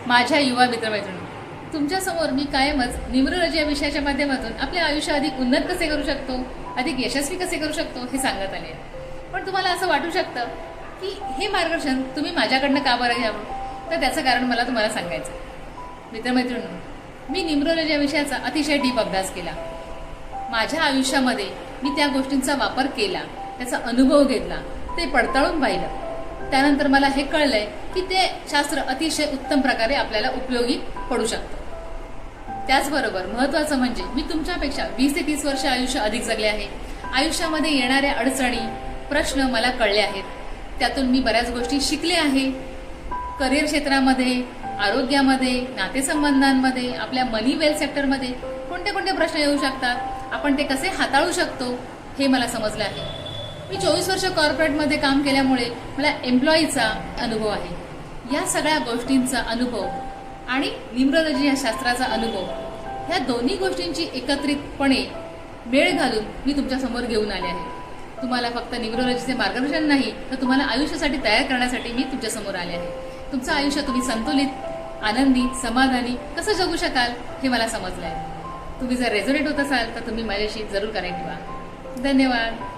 माझ्या युवा मित्रमैत्रिणी, तुमच्यासमोर मी कायमच न्यूमरोलॉजी या विषयाच्या माध्यमातून आपले आयुष्य अधिक उन्नत कसे करू शकतो, अधिक यशस्वी कसे करू शकतो हे सांगत आले आहे. पण तुम्हाला असं वाटू शकतं की हे मार्गदर्शन तुम्ही माझ्याकडनं का बरं घ्यावं, तर त्याचं कारण मला तुम्हाला सांगायचं. मित्रमैत्रिणींनो, मी न्यूमरोलॉजी या विषयाचा अतिशय डीप अभ्यास केला. माझ्या आयुष्यामध्ये मी त्या गोष्टींचा वापर केला, त्याचा अनुभव घेतला, ते पडताळून पाहिलं. त्यानंतर मला हे कळलंय की ते शास्त्र अतिशय उत्तम प्रकारे आपल्याला उपयोगी पडू शकतं. त्याचबरोबर महत्त्वाचं म्हणजे मी तुमच्यापेक्षा 20 ते 30 वर्ष आयुष्य अधिक जगले आहे. आयुष्यामध्ये येणाऱ्या अडचणी, प्रश्न मला कळले आहेत. त्यातून मी बऱ्याच गोष्टी शिकले आहे. करिअर क्षेत्रामध्ये, आरोग्यामध्ये, नातेसंबंधांमध्ये, आपल्या मनी वेल्थ सेक्टरमध्ये कोणते कोणते प्रश्न येऊ शकतात, आपण ते कसे हाताळू शकतो हे मला समजलं आहे. मी 24 वर्ष कॉर्पोरेटमध्ये काम केल्यामुळे मला एम्प्लॉईचा अनुभव आहे. या सगळ्या गोष्टींचा अनुभव आणि न्यूमरोलॉजी या शास्त्राचा अनुभव, ह्या दोन्ही गोष्टींची एकत्रितपणे मेळ घालून मी तुमच्यासमोर घेऊन आले आहे. तुम्हाला फक्त न्यूमरोलॉजीचे मार्गदर्शन नाही, तर तुम्हाला आयुष्यासाठी तयार करण्यासाठी मी तुमच्यासमोर आले आहे. तुमचं आयुष्य तुम्ही संतुलित, आनंदी, समाधानी कसं जगू शकाल हे मला समजलं आहे. तुम्ही जर रेझोनेट होत असाल तर तुम्ही माझ्याशी जरूर कनेक्ट व्हा. धन्यवाद.